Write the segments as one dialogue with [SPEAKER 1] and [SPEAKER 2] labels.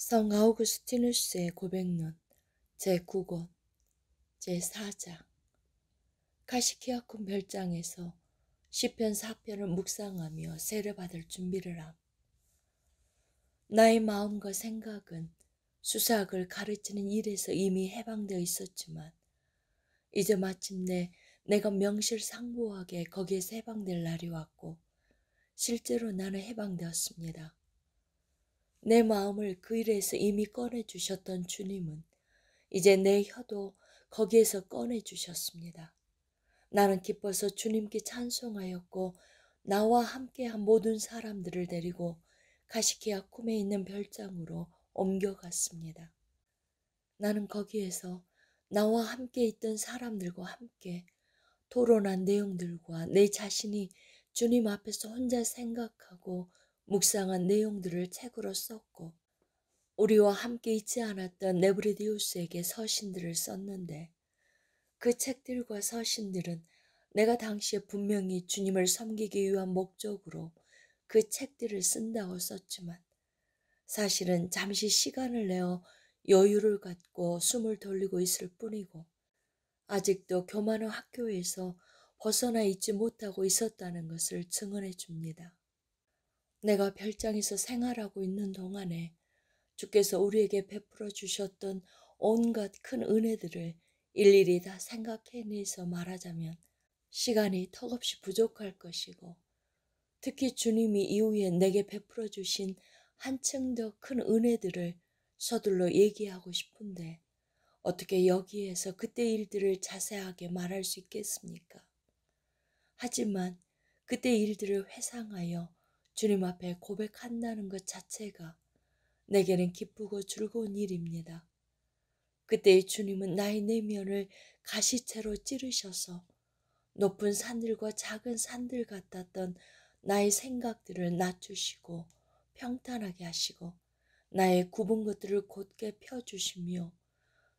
[SPEAKER 1] 성 아우구스티누스의 고백론 제9권 제4장. 카시키아콘 별장에서 시편 4편을 묵상하며 세례받을 준비를 함. 나의 마음과 생각은 수사학을 가르치는 일에서 이미 해방되어 있었지만 이제 마침내 내가 명실상부하게 거기에서 해방될 날이 왔고 실제로 나는 해방되었습니다. 내 마음을 그 일에서 이미 꺼내주셨던 주님은 이제 내 혀도 거기에서 꺼내주셨습니다. 나는 기뻐서 주님께 찬송하였고 나와 함께한 모든 사람들을 데리고 가시키아 쿰에 있는 별장으로 옮겨갔습니다. 나는 거기에서 나와 함께 있던 사람들과 함께 토론한 내용들과 내 자신이 주님 앞에서 혼자 생각하고 묵상한 내용들을 책으로 썼고 우리와 함께 있지 않았던 네브리디우스에게 서신들을 썼는데 그 책들과 서신들은 내가 당시에 분명히 주님을 섬기기 위한 목적으로 그 책들을 쓴다고 썼지만 사실은 잠시 시간을 내어 여유를 갖고 숨을 돌리고 있을 뿐이고 아직도 교만한 학교에서 벗어나 있지 못하고 있었다는 것을 증언해 줍니다. 내가 별장에서 생활하고 있는 동안에 주께서 우리에게 베풀어 주셨던 온갖 큰 은혜들을 일일이 다 생각해내서 말하자면 시간이 턱없이 부족할 것이고 특히 주님이 이후에 내게 베풀어 주신 한층 더 큰 은혜들을 서둘러 얘기하고 싶은데 어떻게 여기에서 그때 일들을 자세하게 말할 수 있겠습니까? 하지만 그때 일들을 회상하여 주님 앞에 고백한다는 것 자체가 내게는 기쁘고 즐거운 일입니다. 그때의 주님은 나의 내면을 가시채로 찌르셔서 높은 산들과 작은 산들 같았던 나의 생각들을 낮추시고 평탄하게 하시고 나의 굽은 것들을 곧게 펴주시며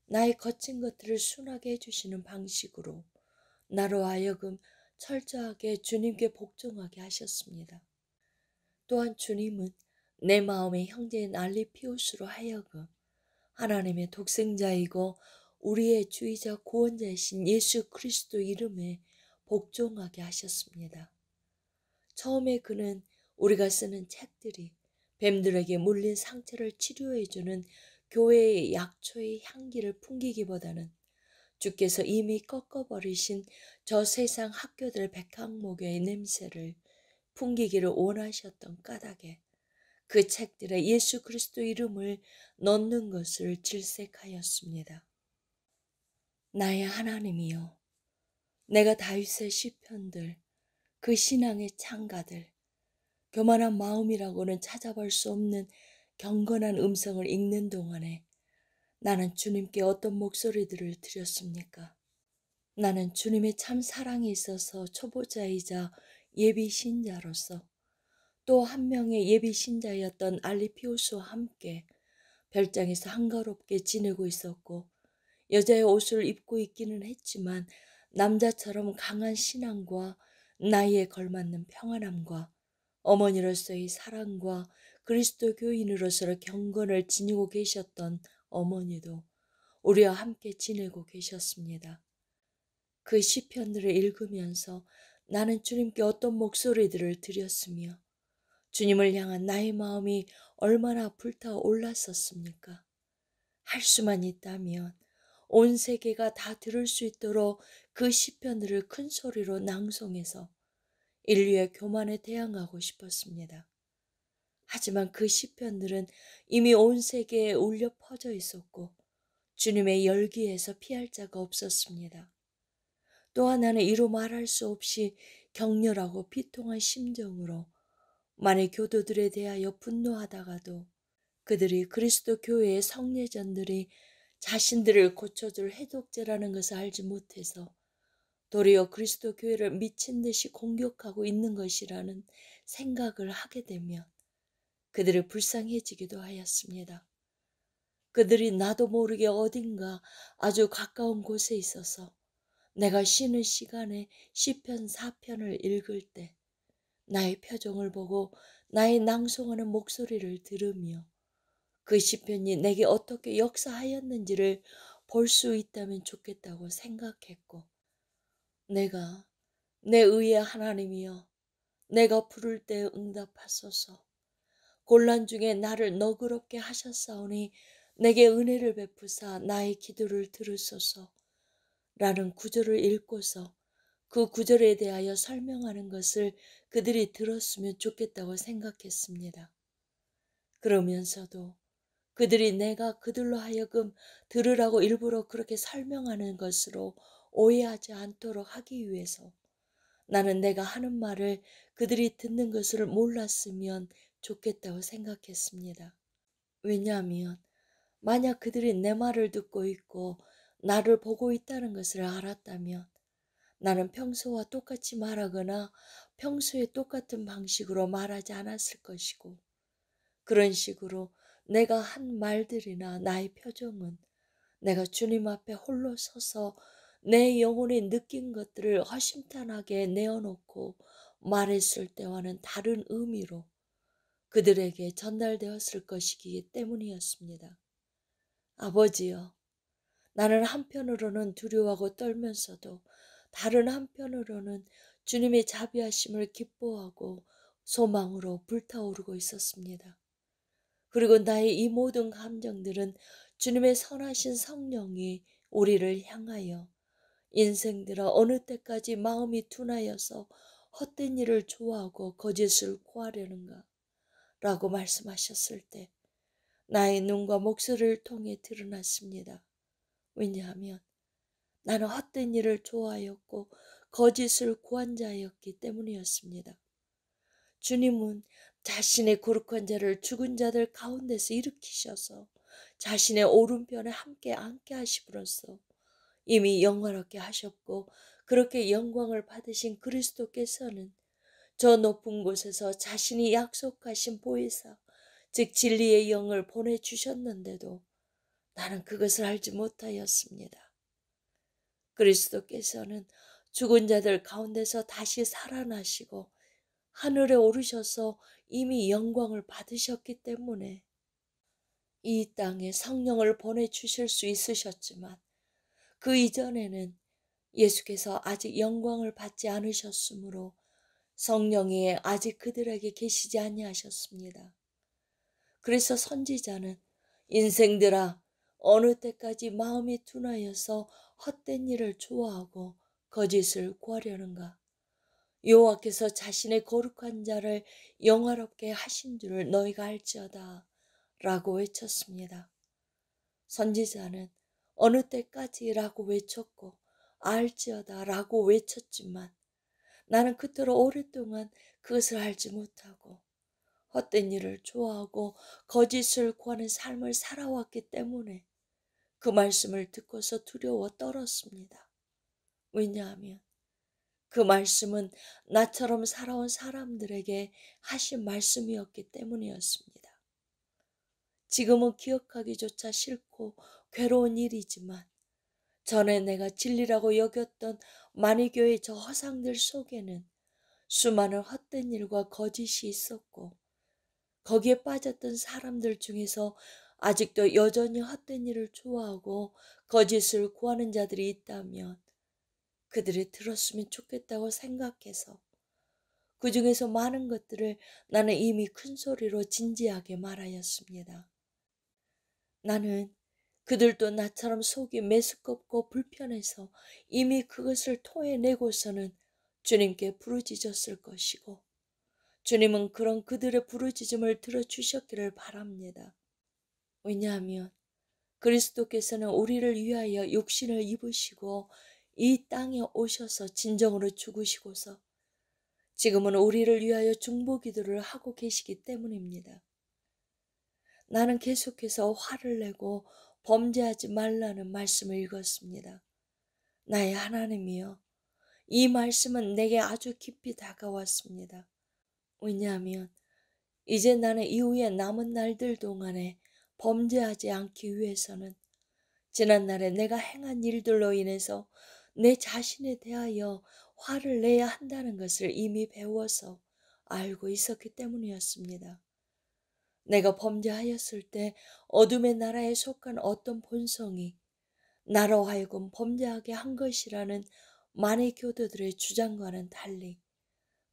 [SPEAKER 1] 나의 거친 것들을 순하게 해주시는 방식으로 나로 하여금 철저하게 주님께 복종하게 하셨습니다. 또한 주님은 내 마음의 형제인 알리피우스로 하여금 하나님의 독생자이고 우리의 주이자 구원자이신 예수 그리스도 이름에 복종하게 하셨습니다. 처음에 그는 우리가 쓰는 책들이 뱀들에게 물린 상처를 치료해주는 교회의 약초의 향기를 풍기기보다는 주께서 이미 꺾어버리신 저 세상 학교들 백항목의 냄새를 풍기기를 원하셨던 까닭에 그 책들에 예수 그리스도 이름을 넣는 것을 질색하였습니다. 나의 하나님이여, 내가 다윗의 시편들, 그 신앙의 창가들, 교만한 마음이라고는 찾아볼 수 없는 경건한 음성을 읽는 동안에 나는 주님께 어떤 목소리들을 드렸습니까? 나는 주님의 참 사랑이 있어서 초보자이자 예비 신자로서 또 한 명의 예비 신자였던 알리피우스와 함께 별장에서 한가롭게 지내고 있었고 여자의 옷을 입고 있기는 했지만 남자처럼 강한 신앙과 나이에 걸맞는 평안함과 어머니로서의 사랑과 그리스도 교인으로서의 경건을 지니고 계셨던 어머니도 우리와 함께 지내고 계셨습니다. 그 시편들을 읽으면서 나는 주님께 어떤 목소리들을 드렸으며 주님을 향한 나의 마음이 얼마나 불타올랐었습니까? 할 수만 있다면 온 세계가 다 들을 수 있도록 그 시편들을 큰 소리로 낭송해서 인류의 교만에 대항하고 싶었습니다. 하지만 그 시편들은 이미 온 세계에 울려 퍼져 있었고 주님의 열기에서 피할 자가 없었습니다. 또한 나는 이루 말할 수 없이 격렬하고 비통한 심정으로 만일 교도들에 대하여 분노하다가도 그들이 그리스도 교회의 성례전들이 자신들을 고쳐줄 해독제라는 것을 알지 못해서 도리어 그리스도 교회를 미친 듯이 공격하고 있는 것이라는 생각을 하게 되면 그들이 불쌍해지기도 하였습니다. 그들이 나도 모르게 어딘가 아주 가까운 곳에 있어서 내가 쉬는 시간에 시편 4편을 읽을 때 나의 표정을 보고 나의 낭송하는 목소리를 들으며 그 시편이 내게 어떻게 역사하였는지를 볼 수 있다면 좋겠다고 생각했고, 내가 내 의의 하나님이여, 내가 부를 때 응답하소서. 곤란 중에 나를 너그럽게 하셨사오니 내게 은혜를 베푸사 나의 기도를 들으소서. 라는 구절을 읽고서 그 구절에 대하여 설명하는 것을 그들이 들었으면 좋겠다고 생각했습니다. 그러면서도 그들이 내가 그들로 하여금 들으라고 일부러 그렇게 설명하는 것으로 오해하지 않도록 하기 위해서 나는 내가 하는 말을 그들이 듣는 것을 몰랐으면 좋겠다고 생각했습니다. 왜냐하면 만약 그들이 내 말을 듣고 있고 나를 보고 있다는 것을 알았다면 나는 평소와 똑같이 말하거나 평소에 똑같은 방식으로 말하지 않았을 것이고, 그런 식으로 내가 한 말들이나 나의 표정은 내가 주님 앞에 홀로 서서 내 영혼이 느낀 것들을 허심탄회하게 내어놓고 말했을 때와는 다른 의미로 그들에게 전달되었을 것이기 때문이었습니다. 아버지여, 나는 한편으로는 두려워하고 떨면서도 다른 한편으로는 주님의 자비하심을 기뻐하고 소망으로 불타오르고 있었습니다. 그리고 나의 이 모든 감정들은 주님의 선하신 성령이 우리를 향하여 인생들아 어느 때까지 마음이 둔하여서 헛된 일을 좋아하고 거짓을 구하려는가 라고 말씀하셨을 때 나의 눈과 목소리를 통해 드러났습니다. 왜냐하면 나는 헛된 일을 좋아하였고 거짓을 구한 자였기 때문이었습니다. 주님은 자신의 거룩한 자를 죽은 자들 가운데서 일으키셔서 자신의 오른편에 함께 앉게 하심으로써 이미 영광롭게 하셨고, 그렇게 영광을 받으신 그리스도께서는 저 높은 곳에서 자신이 약속하신 보혜사, 즉 진리의 영을 보내주셨는데도 나는 그것을 알지 못하였습니다. 그리스도께서는 죽은 자들 가운데서 다시 살아나시고 하늘에 오르셔서 이미 영광을 받으셨기 때문에 이 땅에 성령을 보내주실 수 있으셨지만 그 이전에는 예수께서 아직 영광을 받지 않으셨으므로 성령이 아직 그들에게 계시지 아니하셨습니다. 그래서 선지자는 인생들아 어느 때까지 마음이 둔하여서 헛된 일을 좋아하고 거짓을 구하려는가? 여호와께서 자신의 거룩한 자를 영화롭게 하신 줄을 너희가 알지어다 라고 외쳤습니다. 선지자는 어느 때까지라고 외쳤고 알지어다 라고 외쳤지만 나는 그토록 오랫동안 그것을 알지 못하고 헛된 일을 좋아하고 거짓을 구하는 삶을 살아왔기 때문에 그 말씀을 듣고서 두려워 떨었습니다. 왜냐하면 그 말씀은 나처럼 살아온 사람들에게 하신 말씀이었기 때문이었습니다. 지금은 기억하기조차 싫고 괴로운 일이지만 전에 내가 진리라고 여겼던 만이교의 저 허상들 속에는 수많은 헛된 일과 거짓이 있었고 거기에 빠졌던 사람들 중에서 아직도 여전히 헛된 일을 좋아하고 거짓을 구하는 자들이 있다면 그들이 들었으면 좋겠다고 생각해서 그 중에서 많은 것들을 나는 이미 큰 소리로 진지하게 말하였습니다. 나는 그들도 나처럼 속이 메스껍고 불편해서 이미 그것을 토해내고서는 주님께 부르짖었을 것이고 주님은 그런 그들의 부르짖음을 들어주셨기를 바랍니다. 왜냐하면 그리스도께서는 우리를 위하여 육신을 입으시고 이 땅에 오셔서 진정으로 죽으시고서 지금은 우리를 위하여 중보기도를 하고 계시기 때문입니다. 나는 계속해서 화를 내고 범죄하지 말라는 말씀을 읽었습니다. 나의 하나님이여, 이 말씀은 내게 아주 깊이 다가왔습니다. 왜냐하면 이제 나는 이후에 남은 날들 동안에 범죄하지 않기 위해서는 지난날에 내가 행한 일들로 인해서 내 자신에 대하여 화를 내야 한다는 것을 이미 배워서 알고 있었기 때문이었습니다. 내가 범죄하였을 때 어둠의 나라에 속한 어떤 본성이 나로 하여금 범죄하게 한 것이라는 많은 교도들의 주장과는 달리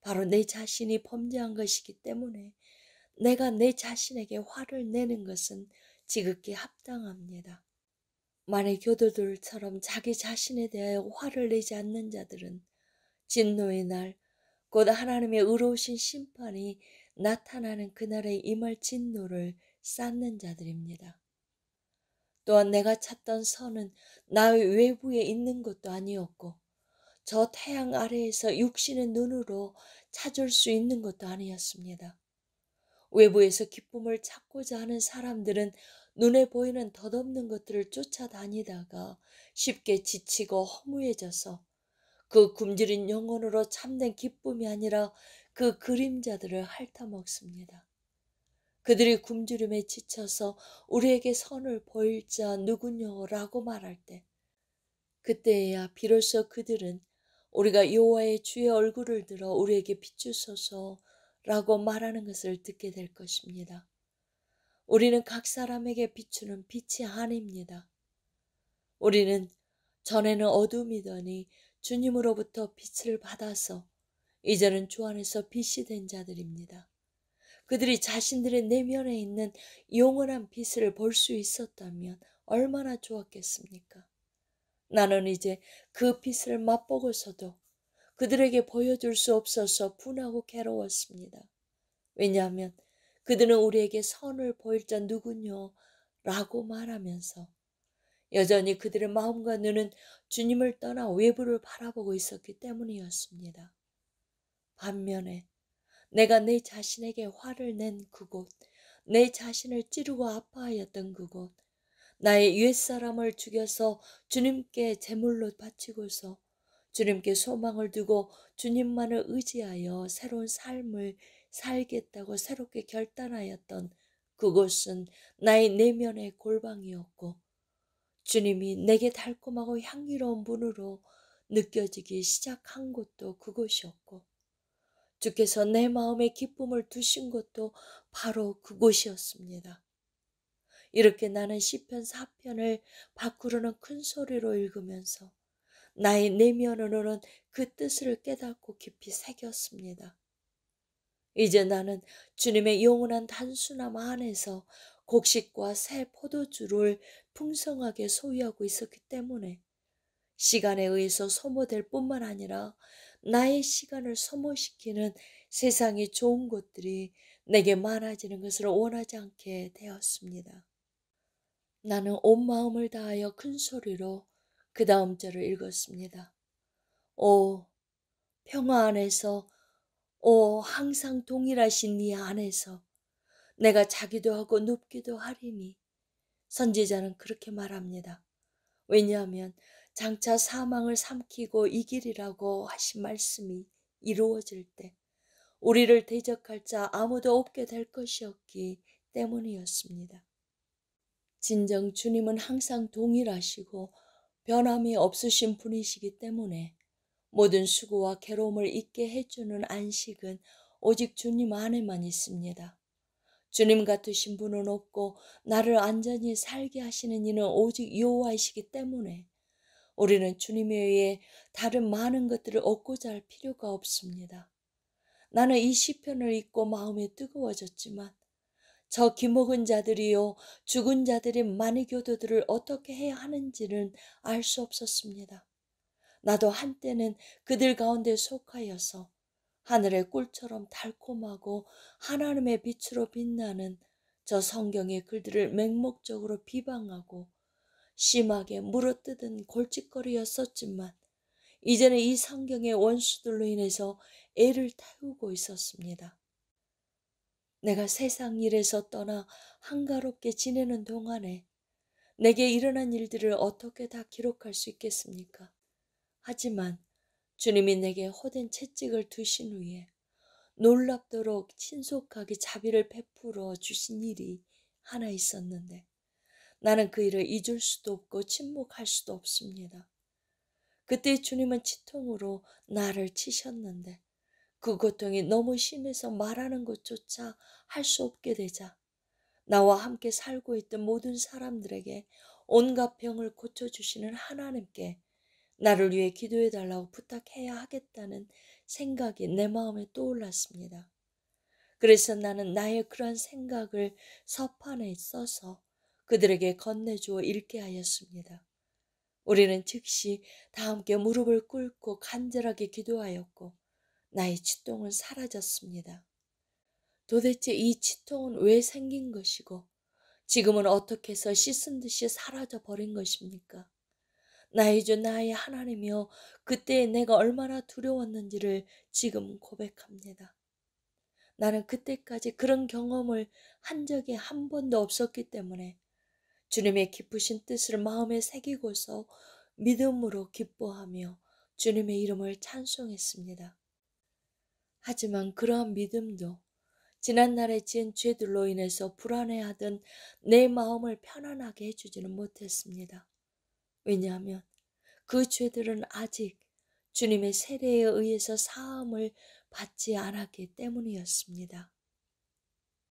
[SPEAKER 1] 바로 내 자신이 범죄한 것이기 때문에 내가 내 자신에게 화를 내는 것은 지극히 합당합니다. 만일 교도들처럼 자기 자신에 대하여 화를 내지 않는 자들은 진노의 날, 곧 하나님의 의로우신 심판이 나타나는 그날에 임할 진노를 쌓는 자들입니다. 또한 내가 찾던 선은 나의 외부에 있는 것도 아니었고 저 태양 아래에서 육신의 눈으로 찾을 수 있는 것도 아니었습니다. 외부에서 기쁨을 찾고자 하는 사람들은 눈에 보이는 덧없는 것들을 쫓아다니다가 쉽게 지치고 허무해져서 그 굶주린 영혼으로 참된 기쁨이 아니라 그 그림자들을 핥아먹습니다. 그들이 굶주림에 지쳐서 우리에게 선을 보일 자 누구뇨라고 말할 때 그때에야 비로소 그들은 우리가 여호와의 주의 얼굴을 들어 우리에게 비추소서라고 말하는 것을 듣게 될 것입니다. 우리는 각 사람에게 비추는 빛이 아닙니다. 우리는 전에는 어둠이더니 주님으로부터 빛을 받아서 이제는 주 안에서 빛이 된 자들입니다. 그들이 자신들의 내면에 있는 영원한 빛을 볼 수 있었다면 얼마나 좋았겠습니까? 나는 이제 그 빛을 맛보고서도 그들에게 보여줄 수 없어서 분하고 괴로웠습니다. 왜냐하면 그들은 우리에게 선을 보일 자 누구뇨? 라고 말하면서 여전히 그들의 마음과 눈은 주님을 떠나 외부를 바라보고 있었기 때문이었습니다. 반면에 내가 내 자신에게 화를 낸 그곳, 내 자신을 찌르고 아파하였던 그곳, 나의 옛사람을 죽여서 주님께 제물로 바치고서 주님께 소망을 두고 주님만을 의지하여 새로운 삶을 살겠다고 새롭게 결단하였던 그곳은 나의 내면의 골방이었고 주님이 내게 달콤하고 향기로운 분으로 느껴지기 시작한 곳도 그곳이었고 주께서 내 마음에 기쁨을 두신 곳도 바로 그곳이었습니다. 이렇게 나는 시편 4편을 밖으로는 큰 소리로 읽으면서 나의 내면으로는 그 뜻을 깨닫고 깊이 새겼습니다. 이제 나는 주님의 영원한 단순함 안에서 곡식과 새 포도주를 풍성하게 소유하고 있었기 때문에 시간에 의해서 소모될 뿐만 아니라 나의 시간을 소모시키는 세상의 좋은 것들이 내게 많아지는 것을 원하지 않게 되었습니다. 나는 온 마음을 다하여 큰 소리로 그 다음 절을 읽었습니다. 오, 평화 안에서, 오, 항상 동일하신 네 안에서 내가 자기도 하고 눕기도 하리니. 선지자는 그렇게 말합니다. 왜냐하면 장차 사망을 삼키고 이기리라고 하신 말씀이 이루어질 때 우리를 대적할 자 아무도 없게 될 것이었기 때문이었습니다. 진정 주님은 항상 동일하시고 변함이 없으신 분이시기 때문에 모든 수고와 괴로움을 잊게 해주는 안식은 오직 주님 안에만 있습니다. 주님 같으신 분은 없고 나를 안전히 살게 하시는 이는 오직 여호와이시기 때문에 우리는 주님에 의해 다른 많은 것들을 얻고자 할 필요가 없습니다. 나는 이 시편을 읽고 마음이 뜨거워졌지만 저 기먹은 자들이요 죽은 자들이 많은 교도들을 어떻게 해야 하는지는 알 수 없었습니다. 나도 한때는 그들 가운데 속하여서 하늘의 꿀처럼 달콤하고 하나님의 빛으로 빛나는 저 성경의 글들을 맹목적으로 비방하고 심하게 물어뜯은 골칫거리였었지만 이제는 이 성경의 원수들로 인해서 애를 태우고 있었습니다. 내가 세상 일에서 떠나 한가롭게 지내는 동안에 내게 일어난 일들을 어떻게 다 기록할 수 있겠습니까? 하지만 주님이 내게 호된 채찍을 두신 후에 놀랍도록 신속하게 자비를 베풀어 주신 일이 하나 있었는데 나는 그 일을 잊을 수도 없고 침묵할 수도 없습니다. 그때 주님은 치통으로 나를 치셨는데 그 고통이 너무 심해서 말하는 것조차 할 수 없게 되자 나와 함께 살고 있던 모든 사람들에게 온갖 병을 고쳐주시는 하나님께 나를 위해 기도해 달라고 부탁해야 하겠다는 생각이 내 마음에 떠올랐습니다. 그래서 나는 나의 그러한 생각을 서판에 써서 그들에게 건네주어 읽게 하였습니다. 우리는 즉시 다 함께 무릎을 꿇고 간절하게 기도하였고 나의 치통은 사라졌습니다. 도대체 이 치통은 왜 생긴 것이고 지금은 어떻게 해서 씻은 듯이 사라져 버린 것입니까? 나의 주 나의 하나님이여, 그때 내가 얼마나 두려웠는지를 지금 고백합니다. 나는 그때까지 그런 경험을 한 적이 한 번도 없었기 때문에 주님의 기쁘신 뜻을 마음에 새기고서 믿음으로 기뻐하며 주님의 이름을 찬송했습니다. 하지만 그러한 믿음도 지난날에 지은 죄들로 인해서 불안해하던 내 마음을 편안하게 해주지는 못했습니다. 왜냐하면 그 죄들은 아직 주님의 세례에 의해서 사함을 받지 않았기 때문이었습니다.